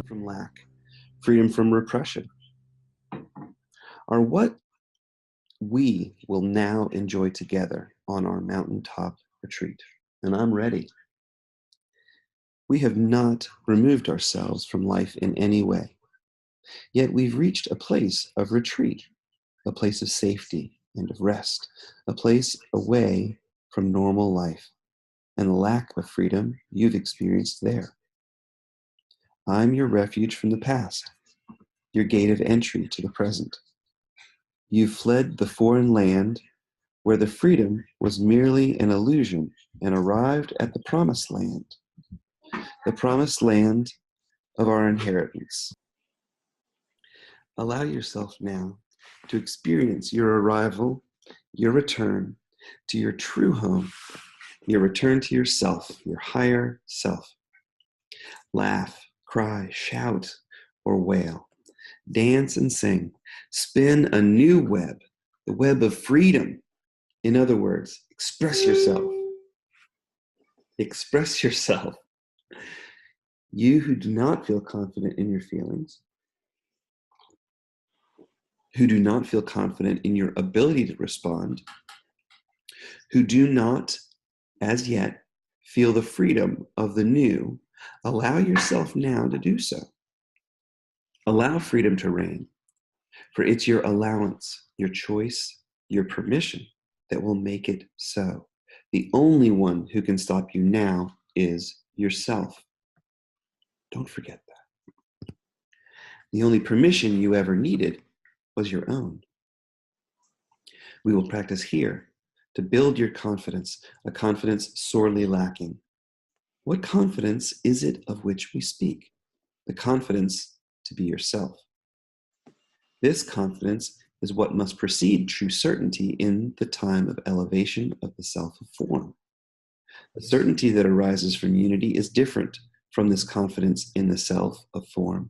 From lack, freedom from repression, are what we will now enjoy together on our mountaintop retreat. And I'm ready. We have not removed ourselves from life in any way, yet we've reached a place of retreat, a place of safety and of rest, a place away from normal life and the lack of freedom you've experienced there. I'm your refuge from the past, your gate of entry to the present. You fled the foreign land where the freedom was merely an illusion and arrived at the promised land of our inheritance. Allow yourself now to experience your arrival, your return to your true home, your return to yourself, your higher self. Laugh, cry, shout, or wail. Dance and sing. Spin a new web, the web of freedom. In other words, express yourself. Express yourself. You who do not feel confident in your feelings, who do not feel confident in your ability to respond, who do not, as yet, feel the freedom of the new, allow yourself now to do so. Allow freedom to reign, for it's your allowance, your choice, your permission that will make it so. The only one who can stop you now is yourself. Don't forget that. The only permission you ever needed was your own. We will practice here to build your confidence, a confidence sorely lacking. What confidence is it of which we speak? The confidence to be yourself. This confidence is what must precede true certainty in the time of elevation of the self of form. The certainty that arises from unity is different from this confidence in the self of form.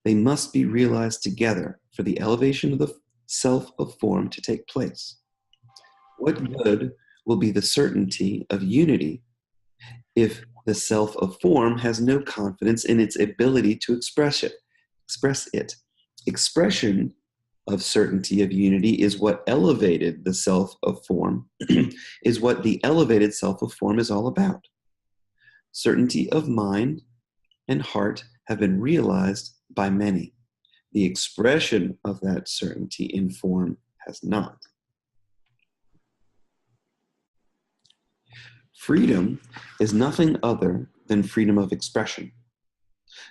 They must be realized together for the elevation of the self of form to take place. What good will be the certainty of unity if the self of form has no confidence in its ability to express it? Expression of certainty of unity is what elevated the self of form, is what the elevated self of form is all about. Certainty of mind and heart have been realized by many. The expression of that certainty in form has not. Freedom is nothing other than freedom of expression.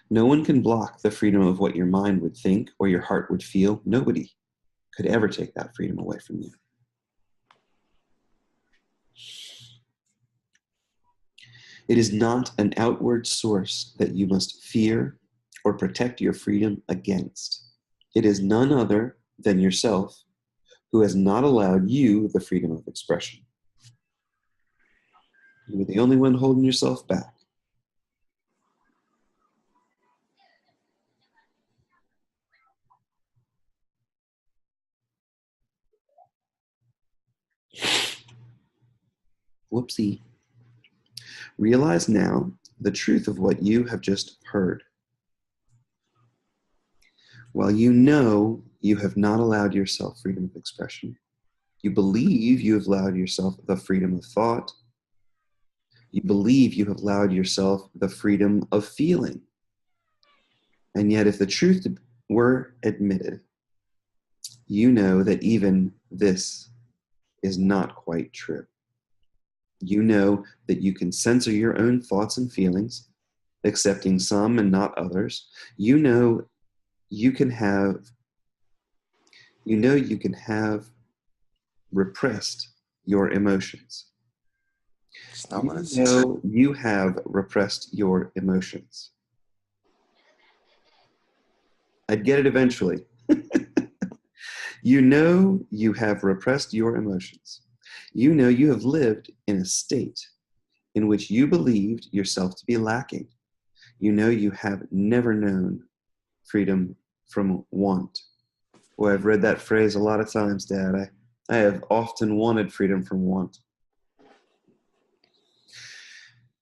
No one can block the freedom of what your mind would think or your heart would feel. Nobody could ever take that freedom away from you. It is not an outward source that you must fear or protect your freedom against. It is none other than yourself who has not allowed you the freedom of expression. You're the only one holding yourself back. Whoopsie. Realize now the truth of what you have just heard. While you know you have not allowed yourself freedom of expression, you believe you have allowed yourself the freedom of thought. You believe you have allowed yourself the freedom of feeling. And yet, if the truth were admitted, you know that even this is not quite true. You know that you can censor your own thoughts and feelings, accepting some and not others. You know you can have repressed your emotions. It's not what it You know you have repressed your emotions. I'd get it eventually. You know you have repressed your emotions. You know you have lived in a state in which you believed yourself to be lacking. you know you have never known freedom from want. Boy, I've read that phrase a lot of times, Dad. I have often wanted freedom from want.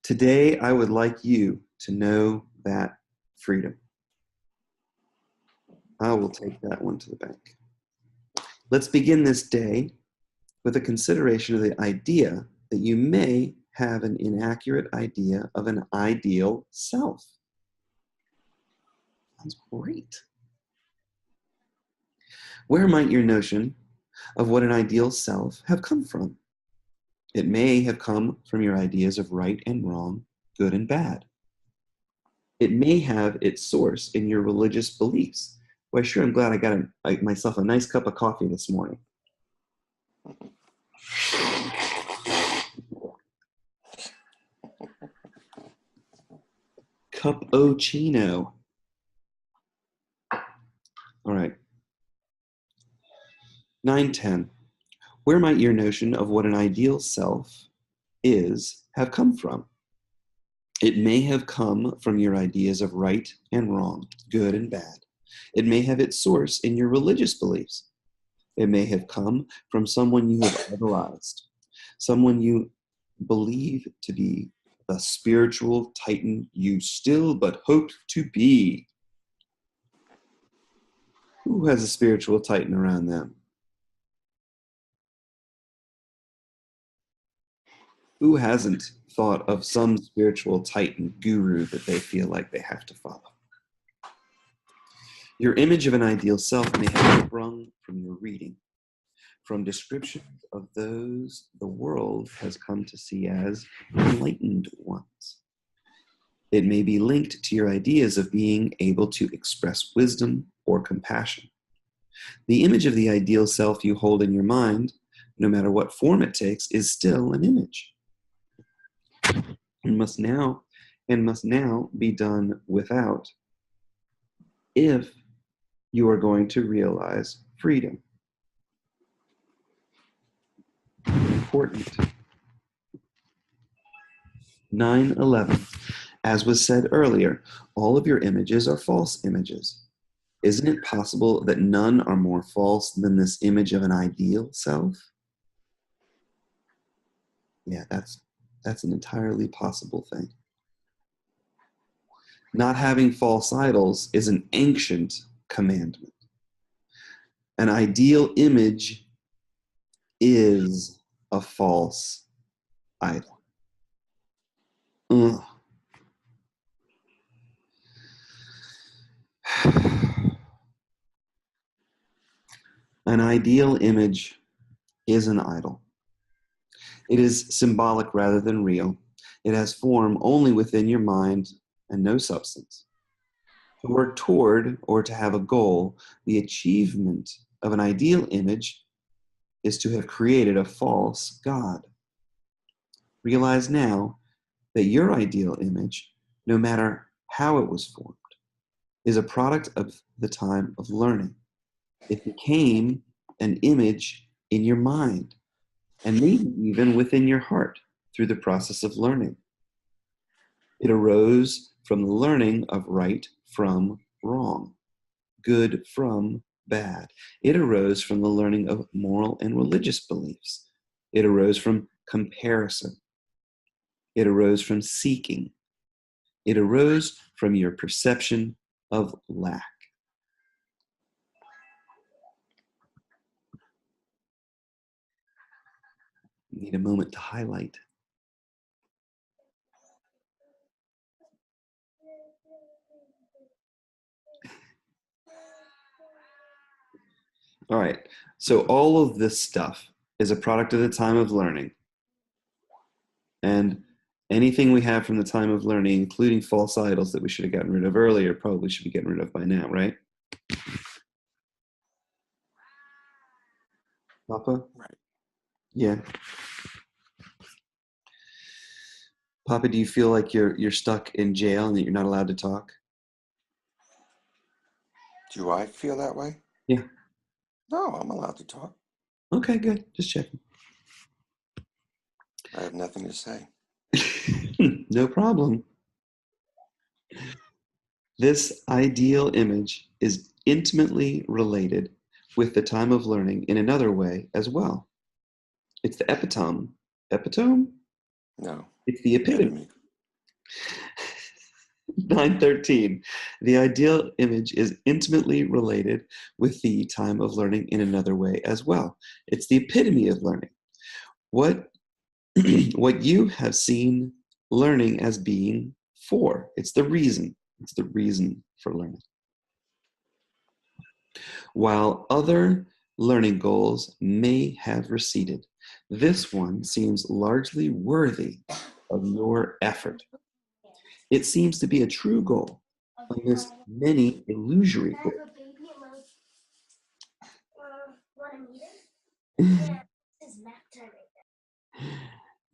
Today, I would like you to know that freedom. I will take that one to the bank. Let's begin this day with a consideration of the idea that you may have an inaccurate idea of an ideal self. Sounds great. Where might your notion of what an ideal self have come from? It may have come from your ideas of right and wrong, good and bad. It may have its source in your religious beliefs. Well, sure, I'm glad I got myself a nice cup of coffee this morning. Cappuccino. All right. 9:10. Where might your notion of what an ideal self is have come from? It may have come from your ideas of right and wrong, good and bad. It may have its source in your religious beliefs. It may have come from someone you have idolized, someone you believe to be the spiritual titan you still but hoped to be. Who has a spiritual titan around them? Who hasn't thought of some spiritual titan guru that they feel like they have to follow? Your image of an ideal self may have sprung from your reading, from descriptions of those the world has come to see as enlightened ones. It may be linked to your ideas of being able to express wisdom or compassion. The image of the ideal self you hold in your mind, no matter what form it takes, is still an image. And must now be done without if you are going to realize freedom. Important. 9:11. As was said earlier, all of your images are false images. Isn't it possible that none are more false than this image of an ideal self? Yeah, that's an entirely possible thing. Not having false idols is an ancient commandment. An ideal image is a false idol. Ugh. An ideal image is an idol. It is symbolic rather than real. It has form only within your mind and no substance. To work toward or to have a goal, the achievement of an ideal image is to have created a false God. Realize now that your ideal image, no matter how it was formed, is a product of the time of learning. It became an image in your mind, and maybe even within your heart through the process of learning. It arose from the learning of right from wrong, good from bad. It arose from the learning of moral and religious beliefs. It arose from comparison. It arose from seeking. It arose from your perception of lack. Need a moment to highlight. All right, so all of this stuff is a product of the time of learning. And anything we have from the time of learning, including false idols that we should have gotten rid of earlier, probably should be getting rid of by now, right? Papa? Right. Yeah. Papa, do you feel like you're stuck in jail and that you're not allowed to talk? Do I feel that way? Yeah. No, I'm allowed to talk. Okay, good. Just checking. I have nothing to say. No problem. This ideal image is intimately related with the time of learning in another way as well. It's the epitome. Epitome? No. It's the epitome. Epitome. 913. The ideal image is intimately related with the time of learning in another way as well. It's the epitome of learning. What, what you have seen learning as being for. It's the reason. It's the reason for learning. While other learning goals may have receded, this one seems largely worthy of your effort. It seems to be a true goal amidst many illusory goals.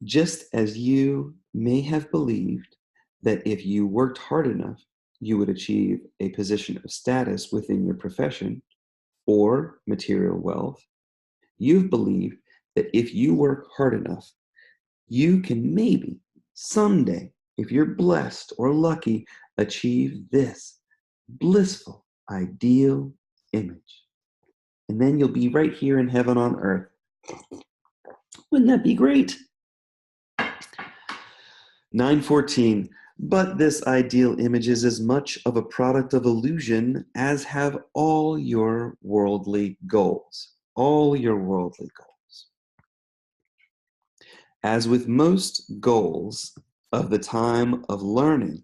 Just as you may have believed that if you worked hard enough, you would achieve a position of status within your profession or material wealth, you've believed that if you work hard enough, you can maybe someday, if you're blessed or lucky, achieve this blissful, ideal image. And then you'll be right here in heaven on earth. Wouldn't that be great? 914. But this ideal image is as much of a product of illusion as have all your worldly goals. All your worldly goals. As with most goals of the time of learning,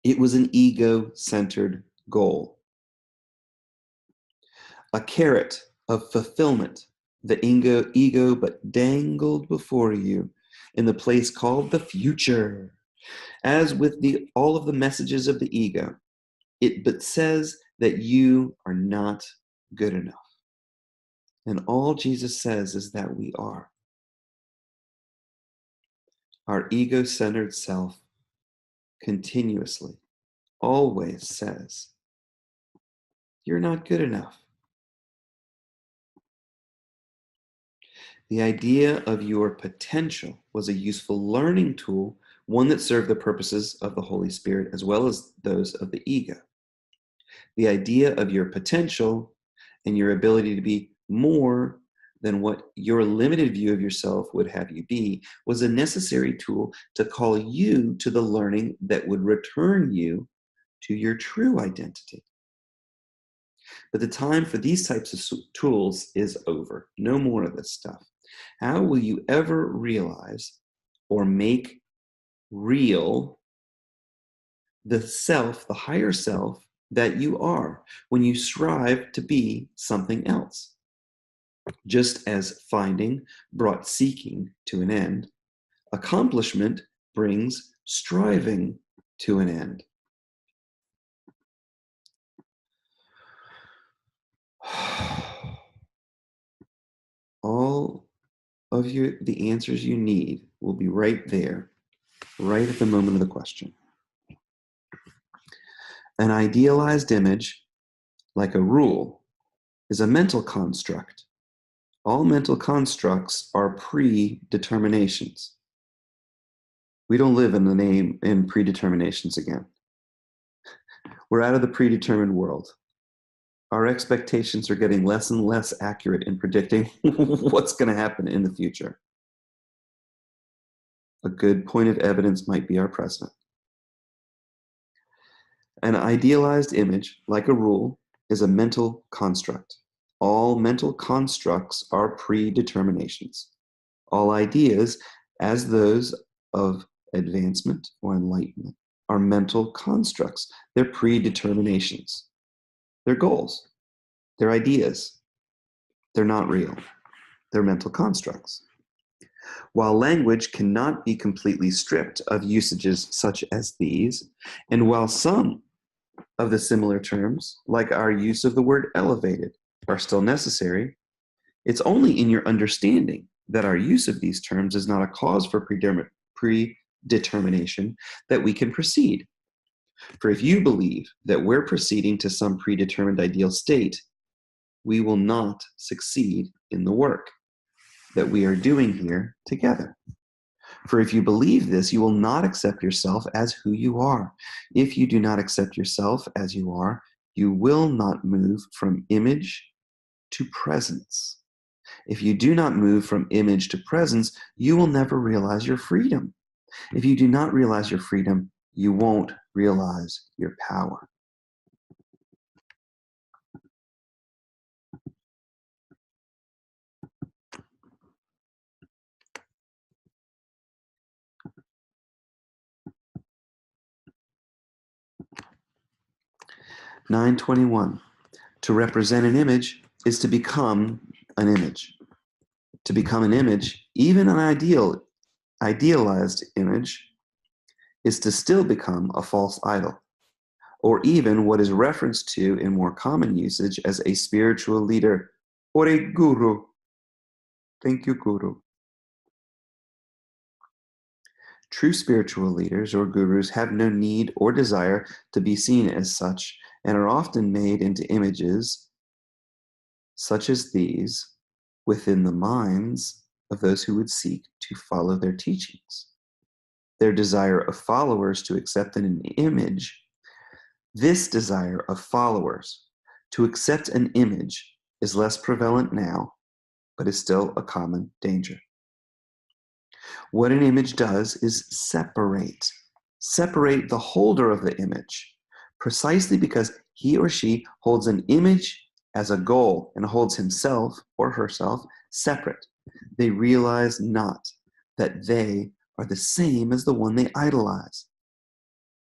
it was an ego-centered goal. A carrot of fulfillment the ego but dangled before you in the place called the future. As with all of the messages of the ego, it but says that you are not good enough. And all Jesus says is that we are. Our ego-centered self continuously, always says, you're not good enough. The idea of your potential was a useful learning tool, one that served the purposes of the Holy Spirit as well as those of the ego. The idea of your potential and your ability to be more than what your limited view of yourself would have you be was a necessary tool to call you to the learning that would return you to your true identity. But the time for these types of tools is over. No more of this stuff. How will you ever realize or make real the self, the higher self that you are when you strive to be something else? Just as finding brought seeking to an end, accomplishment brings striving to an end. All of the answers you need will be right there, right at the moment of the question. An idealized image, like a rule, is a mental construct. All mental constructs are predeterminations. We don't live in predeterminations again. We're out of the predetermined world. Our expectations are getting less and less accurate in predicting what's going to happen in the future. A good point of evidence might be our president. An idealized image, like a rule, is a mental construct. All mental constructs are predeterminations. All ideas, as those of advancement or enlightenment, are mental constructs. They're predeterminations. They're goals. They're ideas. They're not real. They're mental constructs. While language cannot be completely stripped of usages such as these, and while some of the similar terms, like our use of the word elevated, are still necessary, it's only in your understanding that our use of these terms is not a cause for predetermination that we can proceed. For if you believe that we're proceeding to some predetermined ideal state, we will not succeed in the work that we are doing here together. For if you believe this, you will not accept yourself as who you are. If you do not accept yourself as you are, you will not move from image to presence. If you do not move from image to presence, you will never realize your freedom. If you do not realize your freedom, you won't realize your power. (921). To represent an image is to become an image. To become an image, even an idealized image, is to still become a false idol, or even what is referenced to in more common usage as a spiritual leader, or a guru. Thank you, guru. True spiritual leaders or gurus have no need or desire to be seen as such and are often made into images such as these within the minds of those who would seek to follow their teachings. Their desire of followers to accept an image, this desire of followers to accept an image is less prevalent now, but is still a common danger. What an image does is separate the holder of the image, precisely because he or she holds an image as a goal and holds himself or herself separate. They realize not that they are the same as the one they idolize,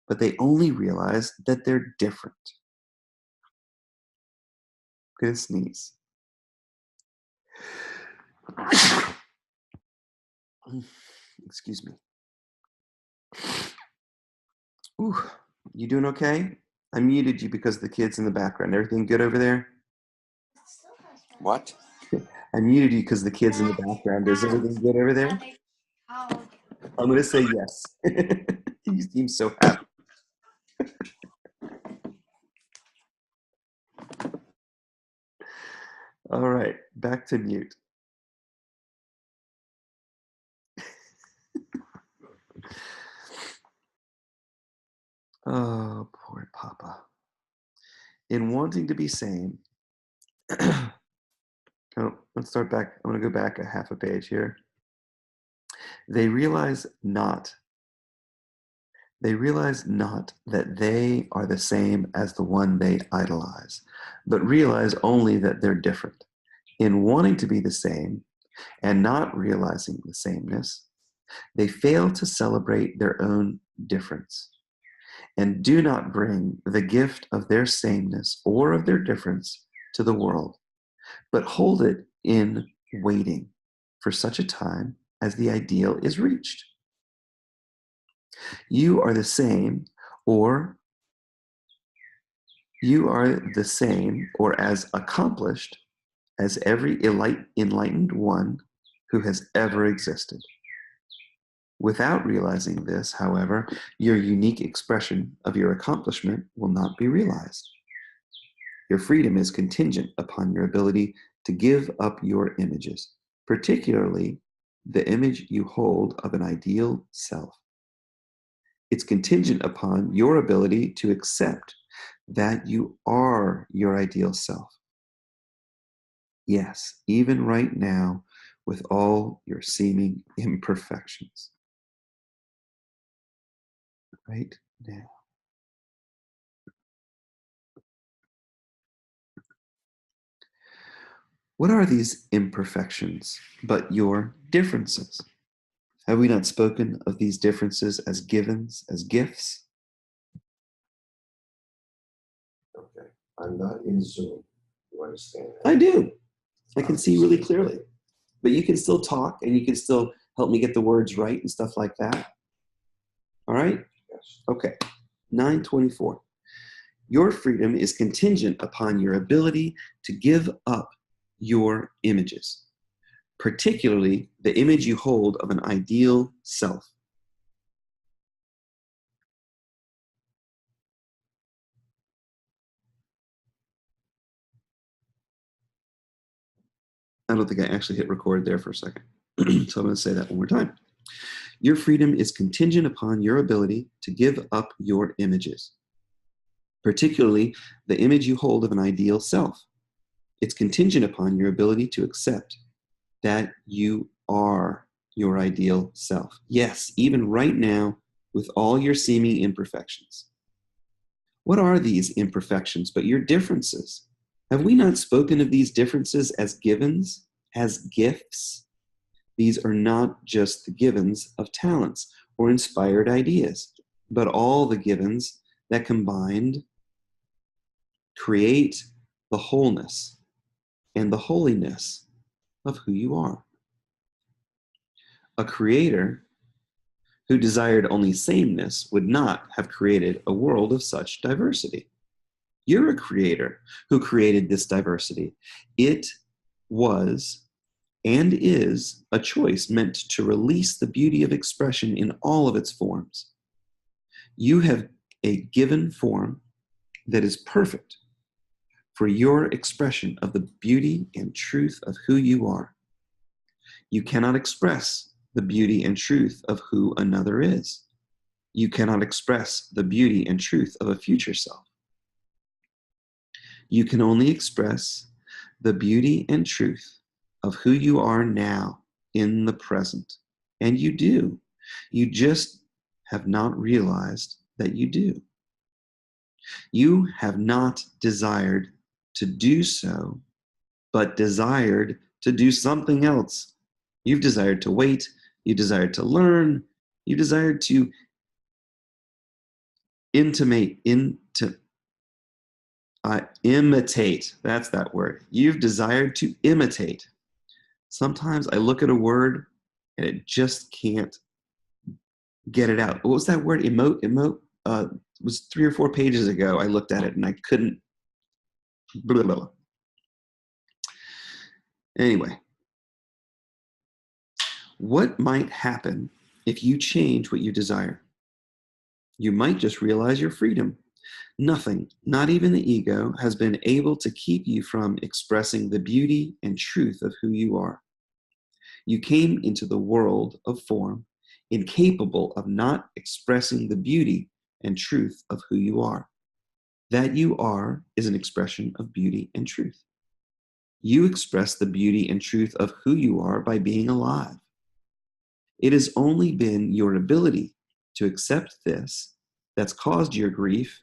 but they only realize that they're different. I'm gonna sneeze. Excuse me. Ooh, you doing okay? I muted you because the kids in the background. Everything good over there? What? I muted you because the kids in the background. Is everything good over there? I'm going to say yes. You seem so happy. All right, back to mute. Oh, poor Papa. In wanting to be sane, oh, let's start back. I'm going to go back a half a page here. They realize not that they are the same as the one they idolize, but realize only that they're different. In wanting to be the same and not realizing the sameness, they fail to celebrate their own difference and do not bring the gift of their sameness or of their difference to the world, but hold it in waiting for such a time as the ideal is reached. You are the same, or as accomplished as every enlightened one who has ever existed. Without realizing this, however, your unique expression of your accomplishment will not be realized. Your freedom is contingent upon your ability to give up your images, particularly the image you hold of an ideal self. It's contingent upon your ability to accept that you are your ideal self. Yes, even right now, with all your seeming imperfections. Right now. What are these imperfections but your differences? Have we not spoken of these differences as givens, as gifts? Okay. I'm not in Zoom. You understand that? I do. I can see really clearly. But you can still talk and you can still help me get the words right and stuff like that. All right? Yes. Okay. 924. Your freedom is contingent upon your ability to give up your images, particularly the image you hold of an ideal self. I don't think I actually hit record there for a second. So I'm going to say that one more time. Your freedom is contingent upon your ability to give up your images, particularly the image you hold of an ideal self. It's contingent upon your ability to accept that you are your ideal self. Yes, even right now, with all your seeming imperfections. What are these imperfections but your differences? Have we not spoken of these differences as givens, as gifts? These are not just the givens of talents or inspired ideas, but all the givens that combined create the wholeness and the holiness of who you are. A creator who desired only sameness would not have created a world of such diversity. You're a creator who created this diversity. It was and is a choice meant to release the beauty of expression in all of its forms. You have a given form that is perfect for your expression of the beauty and truth of who you are. You cannot express the beauty and truth of who another is. You cannot express the beauty and truth of a future self. You can only express the beauty and truth of who you are now in the present. And you do. You just have not realized that you do. You have not desired to do so, but desired to do something else. You've desired to wait. You desired to learn. You desired to imitate. That's that word. You've desired to imitate. Sometimes I look at a word and it just can't get it out. What was that word? Emote. It was 3 or 4 pages ago. I looked at it and I couldn't. Blah, blah, blah. Anyway, what might happen if you change what you desire? You might just realize your freedom. Nothing, not even the ego, has been able to keep you from expressing the beauty and truth of who you are. You came into the world of form incapable of not expressing the beauty and truth of who you are. That you are is an expression of beauty and truth. You express the beauty and truth of who you are by being alive. It has only been your ability to accept this that's caused your grief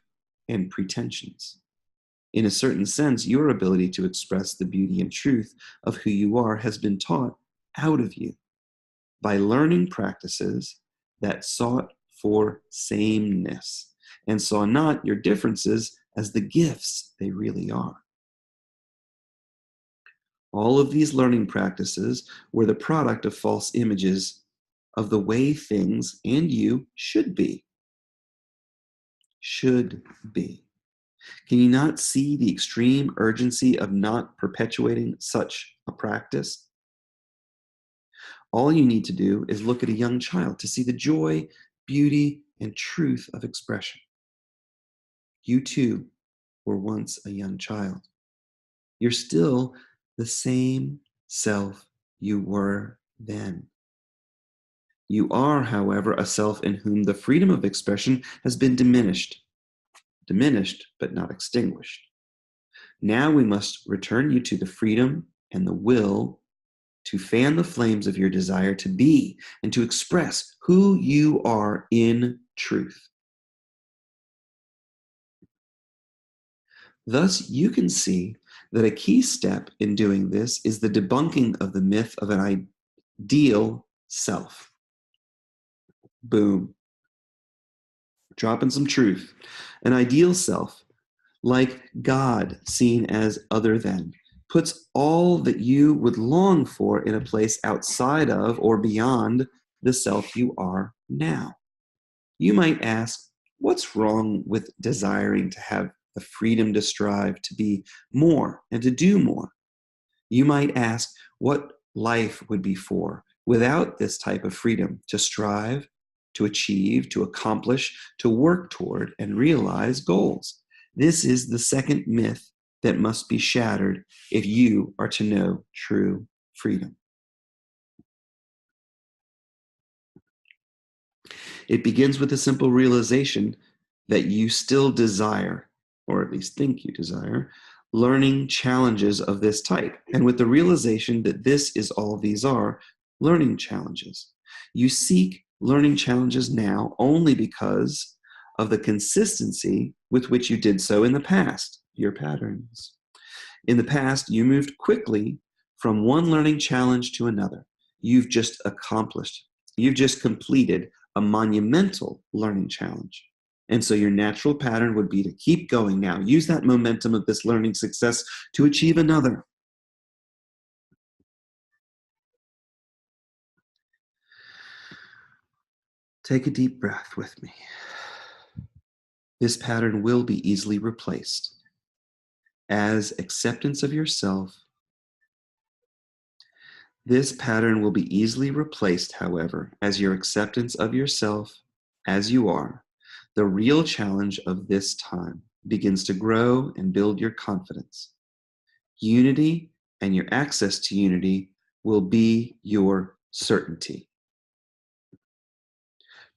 and pretensions. In a certain sense, your ability to express the beauty and truth of who you are has been taught out of you by learning practices that sought for sameness and saw not your differences as the gifts they really are. All of these learning practices were the product of false images of the way things and you should be. Should be. Can you not see the extreme urgency of not perpetuating such a practice? All you need to do is look at a young child to see the joy, beauty, and truth of expression. You too were once a young child. You're still the same self you were then. You are, however, a self in whom the freedom of expression has been diminished, but not extinguished. Now we must return you to the freedom and the will to fan the flames of your desire to be and to express who you are in truth. Thus, you can see that a key step in doing this is the debunking of the myth of an ideal self. Boom. Dropping some truth. An ideal self, like God seen as other than, puts all that you would long for in a place outside of or beyond the self you are now. You might ask, what's wrong with desiring to have the freedom to strive to be more and to do more? You might ask what life would be for without this type of freedom to strive, to achieve, to accomplish, to work toward, and realize goals. This is the second myth that must be shattered if you are to know true freedom. It begins with a simple realization that you still desire, or at least think you desire, learning challenges of this type. And with the realization that this is all these are, learning challenges. You seek learning challenges now only because of the consistency with which you did so in the past, your patterns. In the past, you moved quickly from one learning challenge to another. You've just completed a monumental learning challenge. And so your natural pattern would be to keep going now. Use that momentum of this learning success to achieve another. Take a deep breath with me. This pattern will be easily replaced as acceptance of yourself. This pattern will be easily replaced, however, as your acceptance of yourself as you are. The real challenge of this time begins to grow and build your confidence. Unity and your access to unity will be your certainty.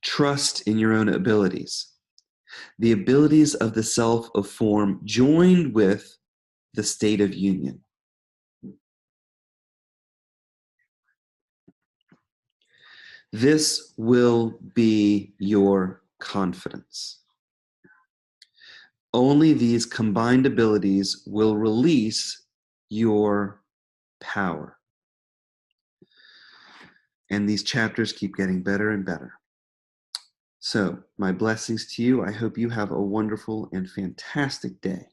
Trust in your own abilities. The abilities of the self of form joined with the state of union. This will be your confidence. Only these combined abilities will release your power. And these chapters keep getting better and better. So, my blessings to you. I hope you have a wonderful and fantastic day.